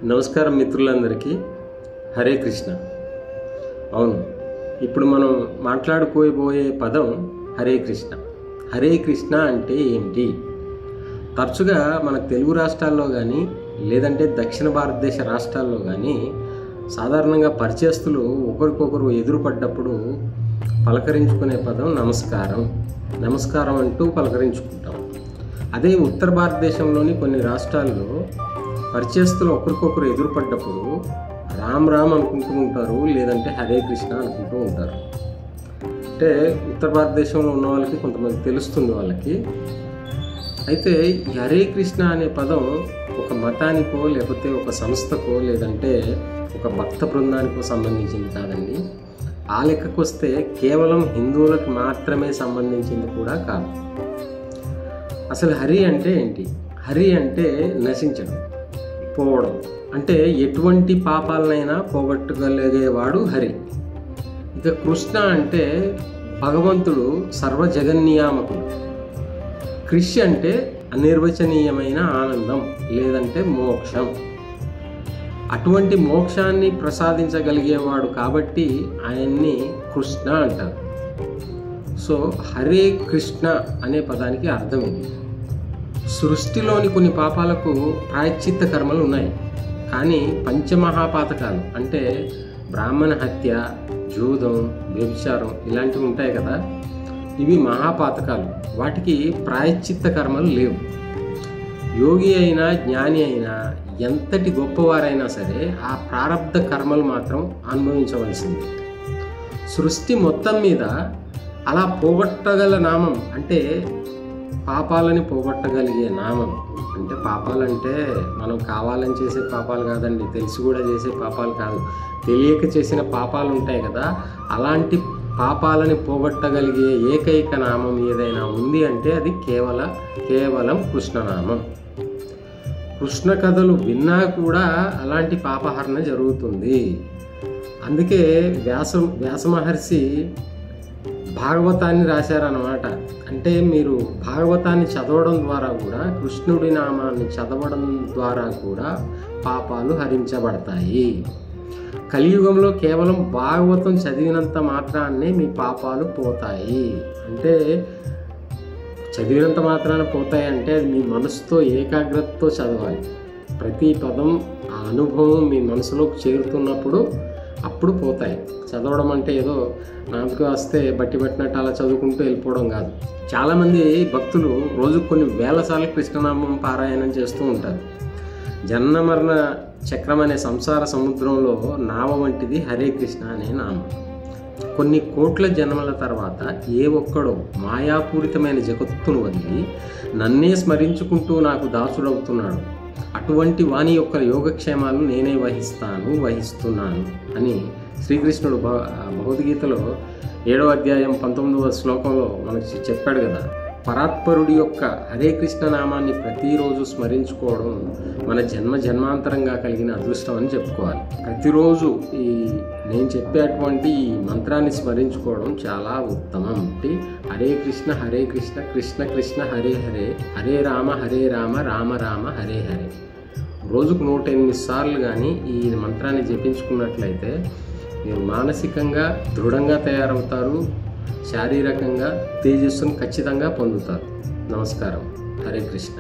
నమస్కారం మిత్రులందరికీ. హరే కృష్ణ. అవును, ఇప్పుడు మనం మాట్లాడుకోబోయే పదం హరే కృష్ణ. హరే కృష్ణ అంటే ఏమిటి? తరచుగా మన తెలుగు రాష్ట్రాల్లో కానీ లేదంటే దక్షిణ భారతదేశ రాష్ట్రాల్లో కానీ సాధారణంగా పరిచయస్తులు ఒకరికొకరు ఎదురుపడ్డప్పుడు పలకరించుకునే పదం నమస్కారం. నమస్కారం అంటూ పలకరించుకుంటాం. అదే ఉత్తర భారతదేశంలోని కొన్ని రాష్ట్రాల్లో పరిచయస్తులు ఒకరికొకరు ఎదురుపడ్డప్పుడు రామ్ రామ్ అనుకుంటూ ఉంటారు, లేదంటే హరే కృష్ణ అనుకుంటూ ఉంటారు. అంటే ఉత్తర భారతదేశంలో ఉన్న వాళ్ళకి కొంతమంది తెలుస్తుంది వాళ్ళకి. అయితే హరే కృష్ణ అనే పదం ఒక మతానికో లేకపోతే ఒక సంస్థకో లేదంటే ఒక భక్త బృందానికో సంబంధించింది కాదండి. ఆ లెక్కకు వస్తే కేవలం హిందువులకు మాత్రమే సంబంధించింది కూడా కాదు. అసలు హరి అంటే ఏంటి? హరి అంటే నశించడం, పోవడం. అంటే ఎటువంటి పాపాలనైనా పోగొట్టగలిగేవాడు హరి. ఇక కృష్ణ అంటే భగవంతుడు సర్వజగన్నియామకుడు. కృష్ అంటే అనిర్వచనీయమైన ఆనందం లేదంటే మోక్షం. అటువంటి మోక్షాన్ని ప్రసాదించగలిగేవాడు కాబట్టి ఆయన్ని కృష్ణ అంటారు. సో హరే కృష్ణ అనే పదానికి అర్థం ఇది. సృష్టిలోని కొన్ని పాపాలకు ప్రాయశ్చిత్త కర్మలు ఉన్నాయి, కానీ పంచమహాపాతకాలు అంటే బ్రాహ్మణ హత్య, జూదం, వ్యభిచారం ఇలాంటివి ఉంటాయి కదా, ఇవి మహాపాతకాలు. వాటికి ప్రాయశ్చిత్త కర్మలు లేవు. యోగి అయినా జ్ఞాని అయినా ఎంతటి గొప్పవారైనా సరే ఆ ప్రారబ్ధ కర్మలు మాత్రం అనుభవించవలసింది. సృష్టి మొత్తం మీద అలా పోగొట్టగల నామం అంటే పాపాలని పోగొట్టగలిగే నామం. అంటే పాపాలంటే మనం కావాలని చేసే పాపాలు కాదండి, తెలిసి కూడా చేసే పాపాలు కాదు, తెలియక చేసిన పాపాలు ఉంటాయి కదా, అలాంటి పాపాలని పోగొట్టగలిగే ఏకైక నామం ఏదైనా ఉంది అంటే అది కేవలం కృష్ణనామం. కృష్ణ కథలు విన్నా కూడా అలాంటి పాపహరణ జరుగుతుంది. అందుకే వ్యాస మహర్షి భాగవతాన్ని రాశారన్నమాట. అంటే మీరు భాగవతాన్ని చదవడం ద్వారా కూడా, కృష్ణుడి నామాన్ని చదవడం ద్వారా కూడా పాపాలు హరించబడతాయి. కలియుగంలో కేవలం భాగవతం చదివినంత మాత్రాన్నే మీ పాపాలు పోతాయి. అంటే చదివినంత మాత్రాన పోతాయి అంటే అది మీ మనసుతో ఏకాగ్రతతో చదవాలి. ప్రతి పదం ఆ అనుభవం మీ మనసులోకి చేరుతున్నప్పుడు అప్పుడు పోతాయి. చదవడం అంటే ఏదో నామకి వస్తే బట్టి పట్టినట్టు అలా చదువుకుంటూ వెళ్ళిపోవడం కాదు. చాలామంది భక్తులు రోజు కొన్ని వేల సార్లు కృష్ణనామం పారాయణం చేస్తూ ఉంటారు. జన్మ మరణ చక్రం అనే సంసార సముద్రంలో నావ వంటిది హరే కృష్ణ అనే నామం. కొన్ని కోట్ల జన్మల తర్వాత ఏ ఒక్కడో మాయాపూరితమైన జగత్తును వదిలి నన్నే స్మరించుకుంటూ నాకు దాసుడవుతున్నాడు. అటువంటి వాని యొక్క యోగక్షేమాలు నేనే వహిస్తున్నాను అని శ్రీకృష్ణుడు భగవద్గీతలో 7వ అధ్యాయం 19వ శ్లోకంలో మనకి చెప్పాడు కదా. పరాత్పరుడి యొక్క హరే కృష్ణ నామాన్ని ప్రతిరోజు స్మరించుకోవడం మన జన్మాంతరంగా కలిగిన అదృష్టం అని చెప్పుకోవాలి. ప్రతిరోజు నేను చెప్పేటువంటి ఈ మంత్రాన్ని స్మరించుకోవడం చాలా ఉత్తమం. హరే కృష్ణ కృష్ణ కృష్ణ హరే హరే, హరే రామ రామ రామ హరే హరే. రోజుకు 108 సార్లు కానీ ఈ మంత్రాన్ని జపించుకున్నట్లయితే మీరు మానసికంగా దృఢంగా తయారవుతారు, శారీరకంగా తేజస్సును ఖచ్చితంగా పొందుతారు. నమస్కారం. హరే కృష్ణ.